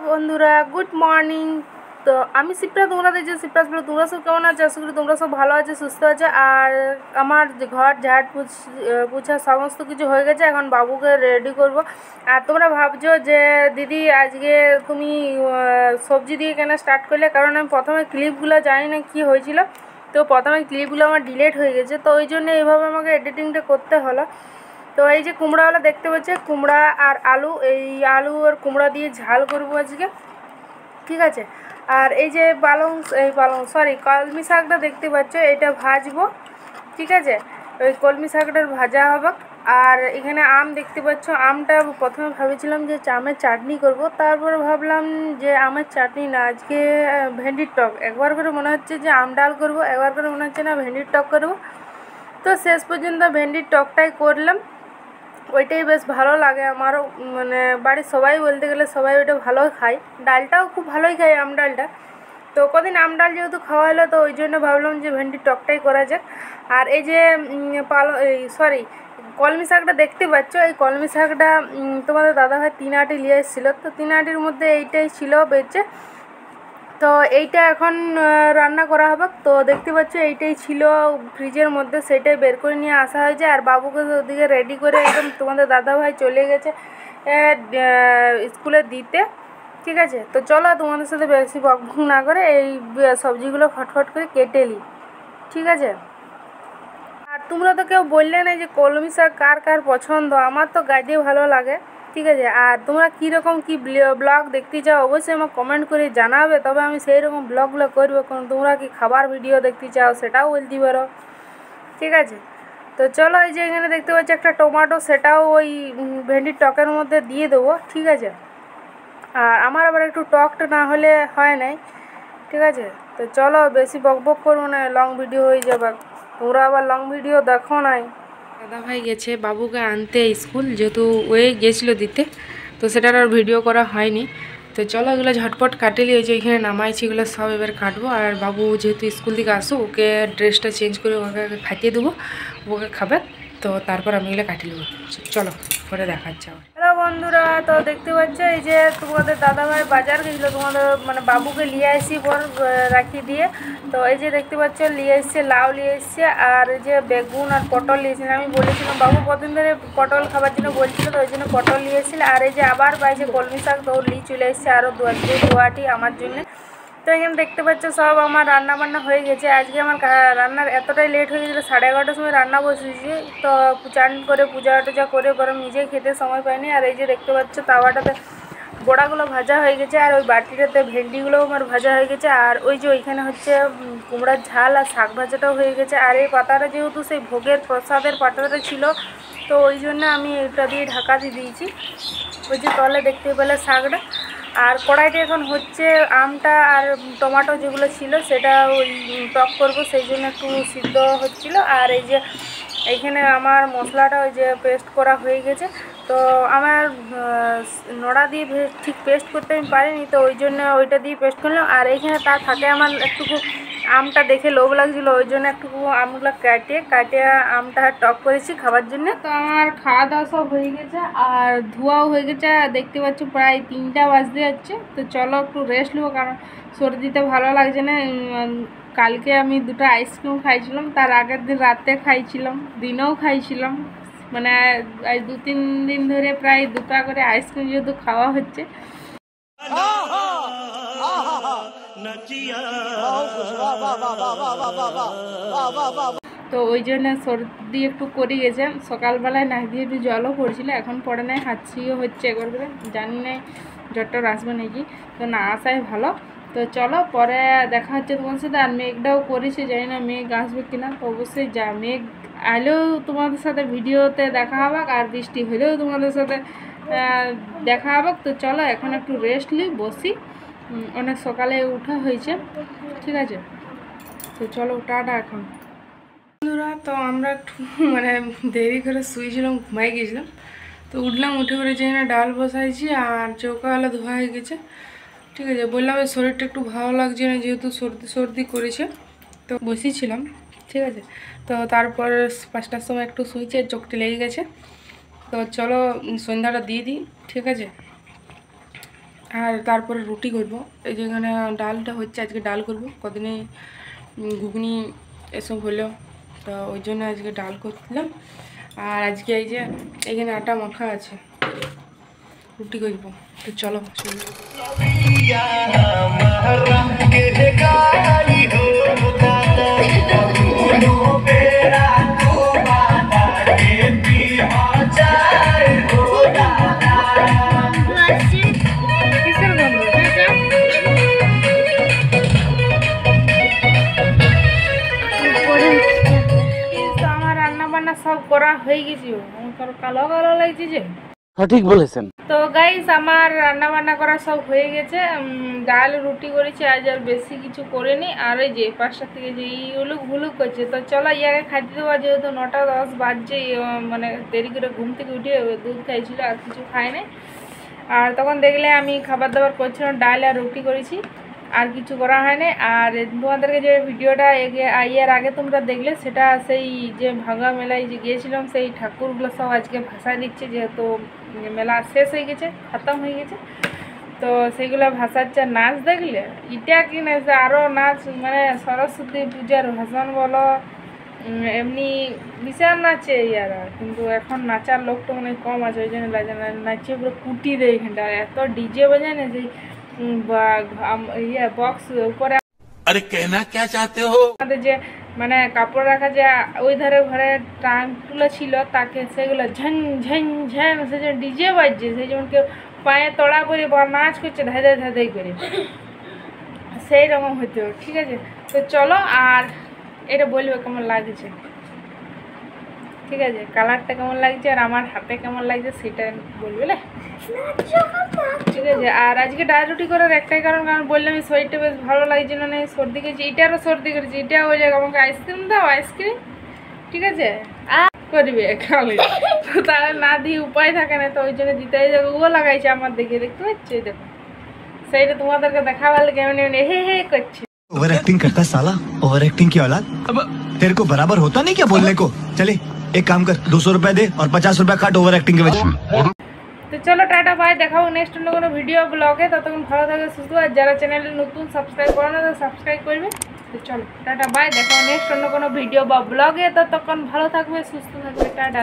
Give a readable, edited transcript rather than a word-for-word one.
বন্ধুরা good morning. তো আমি শিপ্রা, তোমরা দেখছো শিপ্রাস ব্লগ। তোমরা সব কেমন আছো? আশা করি তোমরা সব ভালো আছো, সুস্থ আছো। আর আমার ঘর ঝাড় পুছা সমস্ত কিছু হয়ে গেছে। এখন বাবুকে রেডি করব। আর তোমরা ভাবছো যে দিদি আজকে তুমি সবজি দিয়ে কেন স্টার্ট করলে? কারণ আমি প্রথমে ক্লিপগুলো জানি না কী হয়েছিল, তো প্রথমে ক্লিপগুলো আমার ডিলিট হয়ে গেছে, তো ওই জন্য এইভাবে আমাকে এডিটিংটা করতে হলো। তো এই যে কুমড়াওয়ালা দেখতে পাচ্ছি, কুমড়া আর আলু, এই আলু আর কুমড়া দিয়ে ঝাল করবো আজকে, ঠিক আছে। আর এই যে কলমি শাকটা দেখতে পাচ্ছ, এটা ভাজবো, ঠিক আছে। ওই কলমি শাকটার ভাজা হবে। আর এখানে আম দেখতে পাচ্ছ, আমটা প্রথমে ভেবেছিলাম যে আমের চাটনি করব, তারপরে ভাবলাম যে আমের চাটনি না, আজকে ভেন্ডির টক। একবার করে মনে হচ্ছে যে আম ডাল করব, একবার করে মনে হচ্ছে না ভেন্ডির টক করব। তো শেষ পর্যন্ত ভেন্ডির টকটাই করলাম। ওইটাই বেশ ভালো লাগে আমারও, মানে বাড়ির সবাই বলতে গেলে সবাই ওইটা ভালোই খায়। ডালটাও খুব ভালোই খায়, আম ডালটা। তো কদিন আম ডাল যেহেতু খাওয়া হলো, তো ওই জন্য ভাবলাম যে ভেন্ডির টকটাই করা যাক। আর এই যে কলমি শাকটা দেখতে পাচ্ছ, এই কলমি শাকটা তোমাদের দাদাভাই 3 আটি নিয়ে এসেছিলো, তো 3 আটির মধ্যে এইটাই ছিল বেঁচে। তো এইটা এখন রান্না করা হবে। তো দেখতে পাচ্ছ এইটাই ছিল ফ্রিজের মধ্যে, সেটাই বের করে নিয়ে আসা হয়েছে। আর বাবুকে ওদিকে রেডি করে একদম তোমাদের দাদাভাই চলে গেছে স্কুলে দিতে, ঠিক আছে। তো চলো তোমাদের সাথে বেশি বকবক না করে এই সবজিগুলো ফটফট করে কেটে নিই, ঠিক আছে। আর তোমরা তো কেউ বললে না যে কলমি শাক কার কার পছন্দ। আমার তো গাজে ভালো লাগে, ঠিক আছে। আর তোমরা কীরকম কী ব্লগ দেখতে চাও অবশ্যই আমাকে কমেন্ট করে জানাবে, তবে আমি সেই রকম ব্লগগুলো করবো। কারণ তোমরা কি খাবার ভিডিও দেখতে চাও সেটাও বলতে পারো, ঠিক আছে। তো চলো, এই যে এখানে দেখতে পাচ্ছি একটা টমেটো, সেটাও ওই ভেন্ডির টকের মধ্যে দিয়ে দেবো, ঠিক আছে। আর আমার আবার একটু টকটা না হলে হয় নাই, ঠিক আছে। তো চলো বেশি বকবক করবো না, লং ভিডিও হয়ে যাবে। তোমরা আবার লং ভিডিও দেখো নাই। দাদাভাই গেছে বাবুকে আনতে স্কুল, যেহেতু ওয়ে গেছিলো দিতে, তো সেটার আর ভিডিও করা হয়নি। তো চলো এগুলো ঝটপট কাটেলি, ওই যে এখানে নামাইছি এগুলো সব এবার কাটবো। আর বাবু যেহেতু স্কুল থেকে আসো, ওকে ড্রেসটা চেঞ্জ করে ওকে খাইয়ে দেবো, ওকে খাবে। তো তারপর আমি এগুলো কাটিয়ে নেবো। চলো পরে দেখাচ্ছি আবার। হ্যালো বন্ধুরা, তো দেখতে পাচ্ছ এই যে তোমাদের দাদাভাই বাজার গেছিলো, তোমাদের মানে বাবুকে নিয়ে আসি পর রাখি দিয়ে। তো এই যে দেখতে পাচ্ছ নিয়ে এসছে লাউ, নিয়ে এসছে আর এই যে বেগুন আর পটল নিয়েছিল। আমি বলেছিলাম বাবু কদিন ধরে পটল খাবার জন্য বলছিল, তো ওই জন্য পটল নিয়ে এসেছিল। আর এই যে আবার পাইছে কলমি শাক, তো নিয়ে চলে এসছে আরও দুয়াটি আমার জন্য। তো এখানে দেখতে পাচ্ছ সব আমার রান্না বান্না হয়ে গেছে। আজকে আমার রান্নার এতটাই লেট হয়ে গেছিলো, 11:30টার সময় রান্না বসেছি। তো চান করে পূজা টুজা করে পরে নিজেই খেতে সময় পাইনি। আর এই যে দেখতে পাচ্ছ তাওয়াটাতে বড়াগুলো ভাজা হয়ে গেছে, আর ওই বাটিটাতে ভেন্ডিগুলোও আমার ভাজা হয়ে গেছে। আর ওই যে ওইখানে হচ্ছে কুমড়ার ঝাল আর শাক ভাজাটাও হয়ে গেছে। আর এই পাতাটা যেহেতু সেই ভোগের প্রসাদের পাতাটা ছিল, তো ওই জন্য আমি এটা দিয়ে ঢাকা দিয়ে দিয়েছি। ওই যে তলে দেখতে পেলে শাকটা। আর কড়াইটা এখন হচ্ছে আমটা আর টমেটো যেগুলো ছিল সেটা ওই টক করবো, সেই জন্য একটু সিদ্ধ হচ্ছিলো। আর এই যে এইখানে আমার মশলাটা ওই যে পেস্ট করা হয়ে গেছে। তো আমার নোড়া দিয়ে ঠিক পেস্ট করতে আমি পারিনি, তো ওই জন্য ওইটা দিয়ে পেস্ট করলাম। আর এইখানে তার থাকে আমার একটুকু আমটা দেখে লোভ লাগছিলো, ওই জন্য একটুকু আমগুলো কাটে আমটা টক করেছি খাবার জন্য। তো আমার খাওয়া দাওয়া সব হয়ে গেছে আর ধোয়াও হয়ে গেছে। দেখতে পাচ্ছ প্রায় 3টা বাজতে যাচ্ছে। তো চলো একটু রেস্ট নেবো, কারণ সর্দিতে ভালো লাগছে না। কালকে আমি 2টা আইসক্রিম খাইছিলাম, তার আগের দিন রাতে খাইছিলাম, দিনেও খাইছিলাম। মানে আজ 2-3 দিন ধরে প্রায় 2টা করে আইসক্রিম যেহেতু খাওয়া হচ্ছে। তো ওই জন্য সর্দি একটু করে গেছে। সকালবেলায় নাক দিয়ে একটু জলও পড়ছিল, এখন পড়ে নাই, হাঁচিও হচ্ছে একবার করে। জানি না জ্বরটা আসবে নাকি, তো না আসাই ভালো। তো চলো পরে দেখা হচ্ছে তোমার সাথে। আর মেঘটাও করেছে, জানি না মেঘ আসবে কিনা। তো অবশ্যই যা মেঘ আলেও তোমাদের সাথে ভিডিওতে দেখা হবে, আর বৃষ্টি হলেও তোমাদের সাথে দেখা হবে। তো চলো এখন একটু রেস্ট নিই, বসি, অনেক সকালে উঠা হয়েছে, ঠিক আছে। তো চলো টাটা এখন বন্ধুরা। তো আমরা একটু মানে দেরি করে শুয়েছিলাম, ঘুমাই গেছিলাম। তো উঠলাম, উঠে করে যাই না ডাল বসাইছি আর চৌকাওয়ালা ধোয়া হয়ে গেছে, ঠিক আছে। বললাম শরীরটা একটু ভালো লাগছে না, যেহেতু সর্দি সর্দি করেছে, তো বসেছিলাম, ঠিক আছে। তো তারপর 5টার সময় একটু শুয়েছে, চোখটা লেগে গেছে। তো চলো সন্ধ্যাটা দিয়ে দিই, ঠিক আছে। আর তারপরে রুটি করব। এই যেখানে ডালটা হচ্ছে, আজকে ডাল করব, কদিনে ঘুগনি এসব হলো, তো ওই জন্য আজকে ডাল করছিলাম। আর আজকে এই যে এখানে আটা মাখা আছে, রুটি করব। তো চলো সব করা হয়ে গেছে, আমার কালো কালো লাগছে যে। ঠিক বলেছেন। তো গাইস আমার রান্না বান্না করা সব হয়ে গেছে, ডাল রুটি করেছি, আজ আর বেশি কিছু করিনি। আর এই যে 5টা থেকে যে উলুক ভুলুক করছে, তো চলো ইয়াকে খাইতে দেওয়া, যেহেতু 9টা 10 বাজছে, মানে দেরি করে ঘুম থেকে উঠে দুধ খাইছিল, আর কিছু খাই নাই। আর তখন দেখলে আমি খাবার দাবার করছিলাম, ডাল আর রুটি করেছি, আর কিছু করা হয়নি। আর তোমাদেরকে যে ভিডিওটা এর আগে তোমরা দেখলে, সেটা সেই যে ভাঙা মেলায় যে গিয়েছিলাম, সেই ঠাকুরগুলো সব আজকে ভাষায় দিচ্ছে, যেহেতু মেলা শেষ হয়ে গেছে, খতম হয়ে গেছে, তো সেইগুলো ভাষাচ্ছে। নাচ দেখলে এটা কি নাচ, আরও নাচ, মানে সরস্বতী পূজার ভাষণ বলো, এমনি বিশাল নাচে ইয়ারা, কিন্তু এখন নাচার লোকটা মানে কম আছে, ওই জন্য নাচিয়ে পুরো কুটি দেয় এখানটা, এত ডিজে বাজায় না যে বক্স উপরে। अरे कहना क्या चाहते हो? আমাদের যে মানে কাপড় রাখা যে ওই ধারে ঘরে টাঙ্গুলো ছিল, তাকে সেগুলো ঝন ঝন ঝন, সেই জন্য ডিজে বাজছে, সেই যেমন কেউ পায়ে তড়া করে বা নাচ করছে ধাঁধাই ধাঁধাই করে, সেই রকম হইতে, ঠিক আছে। তো চলো, আর এটা বলবে কেমন লাগছে, ঠিক আছে, কালারটা কেমন লাগছে আর আমার হাতে কেমন লাগছে সেটা বলবে, ঠিক আছে। আর আজকে ডাল রুটি করার একটাই কারণ বললাম এই শরীরটা বেশ ভালো লাগছে না, সর্দি করেছি, এটারও সর্দি করেছি, এটা ওই জায়গায় আমাকে আইসক্রিম দাও, আইসক্রিম, ঠিক আছে, আর করবে খালি, তো তাহলে না দিয়ে উপায় থাকে না, তো ওই জন্য দিতে যাবে, ও লাগাইছে আমার দেখে, দেখতে পাচ্ছি, দেখো সেইটা তোমাদেরকে দেখাবার কেমন হে হে করছে। ओवर एक्टिंग करता साला, ओवर एक्टिंग की औलाद। अब तेरे को बराबर होता नहीं क्या बोलने को? चले एक काम कर, 200 रुपए दे और 50 रुपए काट ओवर एक्टिंग के वजह। তো চলো টাটা বাই, দেখাবো নেক্সট অন্য কোনো ভিডিও ব্লগে, ততক্ষণ ভালো থাকে সুস্থ, আর যারা চ্যানেলে নতুন সাবস্ক্রাইব করো না, তো সাবস্ক্রাইব করবে। তো চলো টাটা বাই, দেখাবো নেক্সট অন্য কোনো ভিডিও বা ব্লগে, ততক্ষণ ভালো থাকবে সুস্থ থাকবে, টাটা।